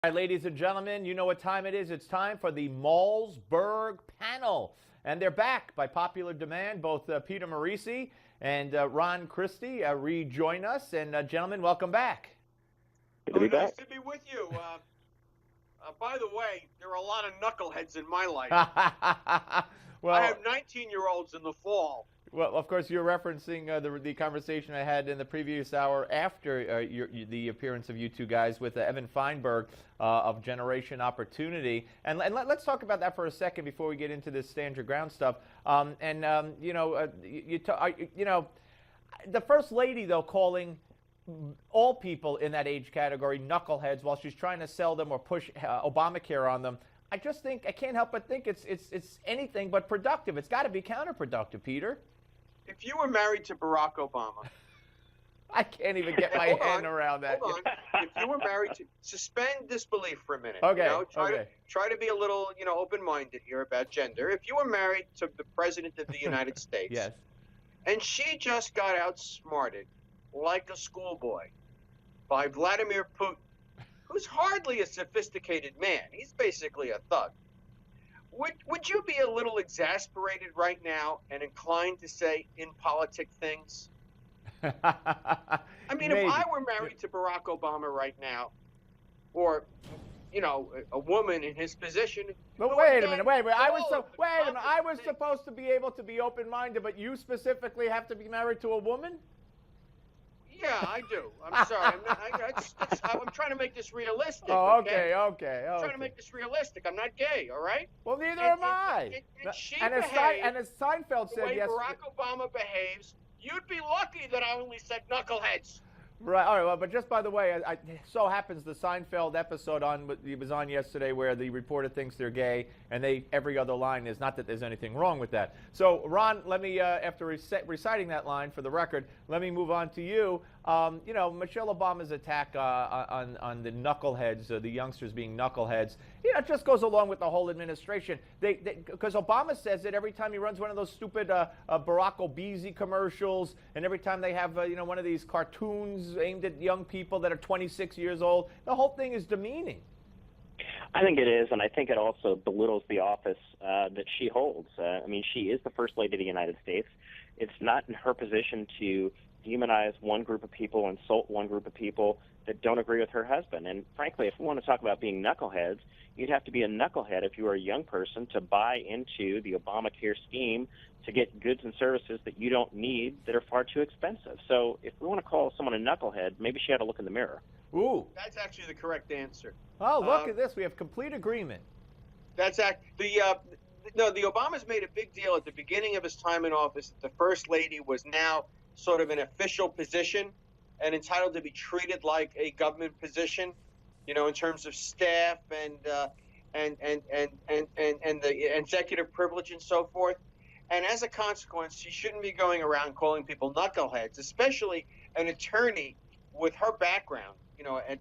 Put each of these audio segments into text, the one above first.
All right, ladies and gentlemen, you know what time it is. It's time for the Malzberg panel. And they're back by popular demand. Both Peter Morici and Ron Christie rejoin us. And gentlemen, welcome back. Good to be back. Nice to be with you. By the way, there are a lot of knuckleheads in my life. Well, I have 19-year-olds in the fall. Well, of course, you're referencing the conversation I had in the previous hour after the appearance of you two guys with Evan Feinberg of Generation Opportunity. And let's talk about that for a second before we get into this stand your ground stuff. The First Lady, though, calling all people in that age category knuckleheads while she's trying to sell them or push Obamacare on them. I just think, I can't help but think it's anything but productive. It's got to be counterproductive, Peter. If you were married to Barack Obama, I can't even get my hand around that. Hold on. If you were married to, suspend disbelief for a minute. Okay. Try to be a little, open-minded here about gender. If you were married to the President of the United States, Yes. And she just got outsmarted like a schoolboy by Vladimir Putin, who's hardly a sophisticated man. He's basically a thug. Would you be a little exasperated right now and inclined to say in politic things? I mean, Maybe. if I were married to Barack Obama right now, or a woman in his position. But wait a minute. I was supposed to be able to be open-minded, but you specifically have to be married to a woman? Yeah, I do. I'm sorry. I'm trying to make this realistic. Oh, okay. I'm trying to make this realistic. I'm not gay, all right? Well, neither am I. And as Seinfeld the said way yesterday. Barack Obama behaves, you'd be lucky that I only said knuckleheads. Right. All right. Well, but just by the way, it so happens the Seinfeld episode was on yesterday where the reporter thinks they're gay, and every other line is not that there's anything wrong with that. So, Ron, let me after reciting that line for the record, let me move on to you. Michelle Obama's attack on the knuckleheads, the youngsters being knuckleheads, it just goes along with the whole administration. Because Obama says it every time he runs one of those stupid Barack Obese commercials, and every time they have one of these cartoons aimed at young people that are 26 years old. The whole thing is demeaning. I think it is, and I think it also belittles the office that she holds. She is the First Lady of the United States. It's not in her position to demonize one group of people, insult one group of people that don't agree with her husband. And frankly, if we want to talk about being knuckleheads, you'd have to be a knucklehead if you were a young person to buy into the Obamacare scheme to get goods and services that you don't need that are far too expensive. So if we want to call someone a knucklehead, maybe she had to look in the mirror. Ooh. That's actually the correct answer. Oh, look at this. We have complete agreement. The Obamas made a big deal at the beginning of his time in office that the First Lady was now sort of an official position and entitled to be treated like a government position, in terms of staff and the executive privilege and so forth. And as a consequence, she shouldn't be going around calling people knuckleheads, especially an attorney with her background,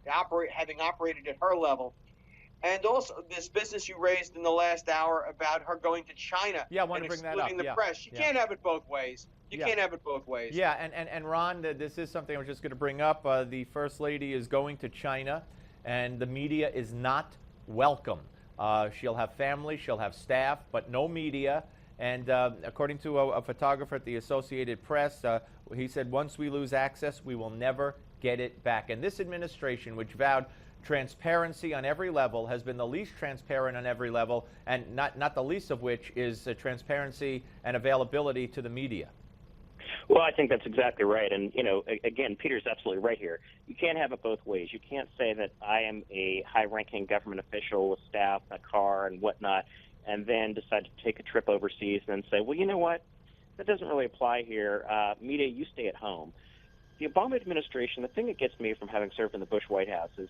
having operated at her level. And also this business you raised in the last hour about her going to China and excluding the press. You can't have it both ways. You can't have it both ways. Yeah, and Ron, this is something I was just going to bring up. The First Lady is going to China, and the media is not welcome. She'll have family, she'll have staff, but no media. And according to a photographer at the Associated Press, he said, once we lose access, we will never get it back. And this administration, which vowed transparency on every level, has been the least transparent on every level, and not the least of which is transparency and availability to the media. Well, I think that's exactly right. And, again, Peter's absolutely right here. You can't have it both ways. You can't say that I am a high-ranking government official with staff, a car, and whatnot, and then decide to take a trip overseas and then say, well, you know what? That doesn't really apply here. Media, you stay at home. The Obama administration, the thing that gets me from having served in the Bush White House is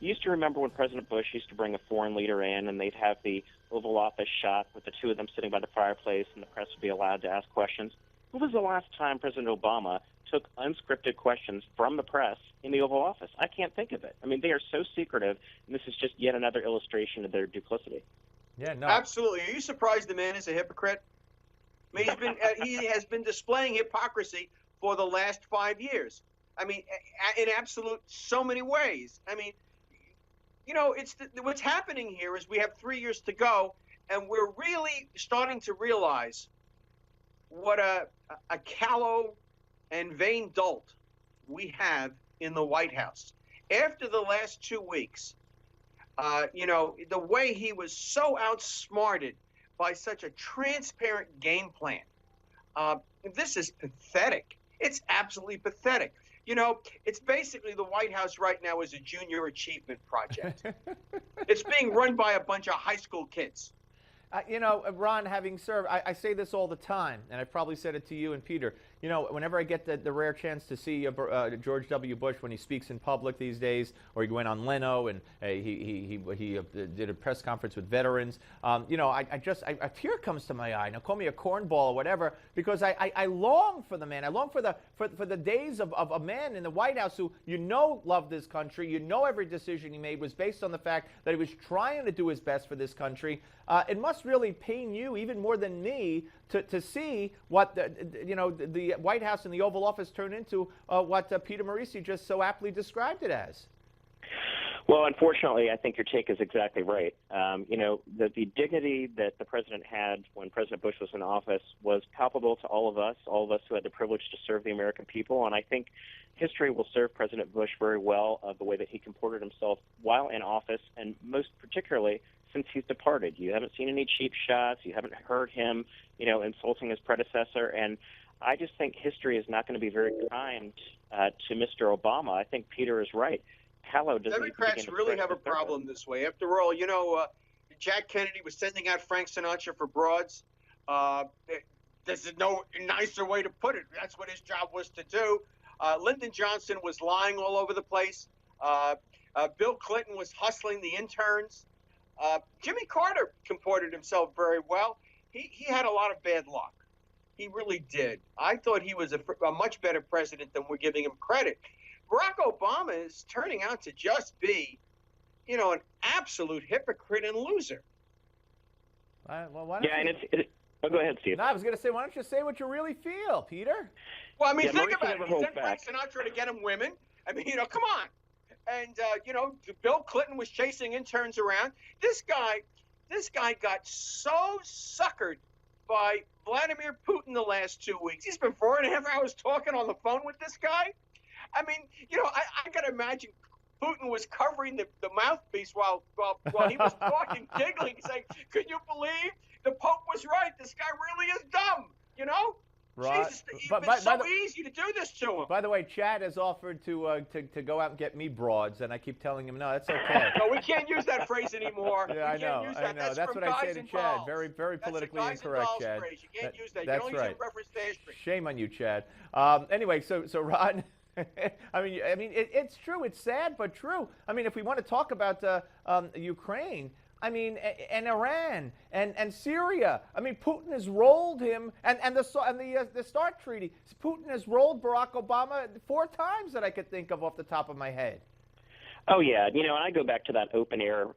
you used to remember when President Bush used to bring a foreign leader in and they'd have the Oval Office shot with the two of them sitting by the fireplace and the press would be allowed to ask questions. When was the last time President Obama took unscripted questions from the press in the Oval Office? I can't think of it. They are so secretive, and this is just yet another illustration of their duplicity. Yeah, no. Absolutely. Are you surprised the man is a hypocrite? He has been displaying hypocrisy for the last 5 years. In absolute so many ways. what's happening here is we have 3 years to go, and we're really starting to realize what a callow and vain dolt we have in the White House. After the last 2 weeks, the way he was so outsmarted by such a transparent game plan. This is pathetic. It's absolutely pathetic. It's basically the White House right now is a junior achievement project. It's being run by a bunch of high school kids. Ron, having served, I say this all the time, and I've probably said it to you and Peter. Whenever I get the rare chance to see George W. Bush when he speaks in public these days, or he went on Leno and he did a press conference with veterans, a tear comes to my eye. Now, call me a cornball or whatever, because I long for the man. I long for the days of a man in the White House who loved this country. Every decision he made was based on the fact that he was trying to do his best for this country. It must really pain you even more than me to see what the White House and the Oval Office turned into what Peter Morici just so aptly described it as. Well, unfortunately, I think your take is exactly right. The dignity that the president had when President Bush was in office was palpable to all of us who had the privilege to serve the American people. And I think history will serve President Bush very well of the way that he comported himself while in office, and most particularly since he's departed. You haven't seen any cheap shots. You haven't heard him, insulting his predecessor. And I just think history is not going to be very kind to Mr. Obama. I think Peter is right. Democrats really have a problem this way. After all, Jack Kennedy was sending out Frank Sinatra for broads. There's no nicer way to put it. That's what his job was to do. Lyndon Johnson was lying all over the place. Bill Clinton was hustling the interns. Jimmy Carter comported himself very well. He had a lot of bad luck. He really did. I thought he was a much better president than we're giving him credit. Barack Obama is turning out to just be, an absolute hypocrite and loser. Well, why don't go ahead, Steve. No, I was going to say, why don't you say what you really feel, Peter? Well, I mean, think about it. He sent Frank Sinatra to get him women. I mean, come on. And, Bill Clinton was chasing interns around. This guy got so suckered by Vladimir Putin the last 2 weeks. He's been 4.5 hours talking on the phone with this guy. I mean, I got to imagine Putin was covering the mouthpiece while he was talking, giggling, saying, "Could you believe the Pope was right? This guy really is dumb." Right. Jesus, it's so easy to do this to him. By the way, Chad has offered to go out and get me broads, and I keep telling him, no, that's okay. No, we can't use that phrase anymore. Yeah, I know. That's what I say to Chad. Very, very politically incorrect, Chad. Phrase. You can't use that. That's you can only right. use reference to history. Shame on you, Chad. Anyway, so Ron, I mean, it's true. It's sad, but true. I mean, if we want to talk about Ukraine, I mean, and Iran and Syria. I mean, Putin has rolled him, and the START treaty. Putin has rolled Barack Obama 4 times that I could think of off the top of my head. Oh yeah, and I go back to that open air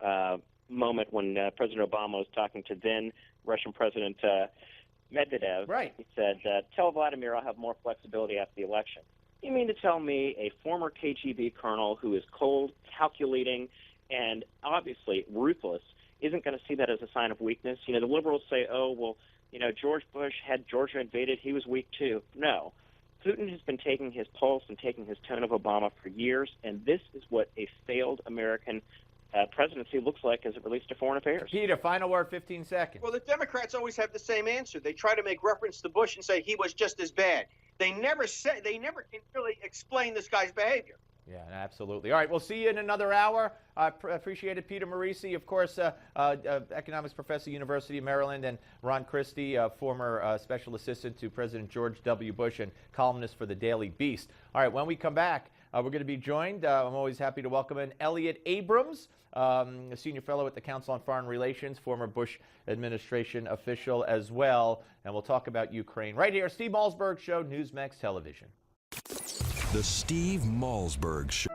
moment when President Obama was talking to then Russian President Medvedev. Right. He said, "Tell Vladimir I'll have more flexibility after the election." You mean to tell me a former KGB colonel who is cold, calculating, and obviously ruthless isn't going to see that as a sign of weakness? The liberals say, oh, well, George Bush had Georgia invaded. He was weak too. No. Putin has been taking his pulse and taking his tone of Obama for years, and this is what a failed American presidency looks like as it relates to foreign affairs. Peter, final word, 15 seconds. Well, the Democrats always have the same answer. They try to make reference to Bush and say he was just as bad. They never can really explain this guy's behavior. Yeah, absolutely. All right, we'll see you in another hour. I appreciate it. Peter Morici, of course, economics professor, University of Maryland, and Ron Christie, former special assistant to President George W. Bush and columnist for the Daily Beast. All right, when we come back, we're going to be joined, I'm always happy to welcome in Elliot Abrams, a senior fellow at the Council on Foreign Relations, former Bush administration official as well, and we'll talk about Ukraine. Right here, Steve Malzberg Show, Newsmax Television. The Steve Malzberg Show.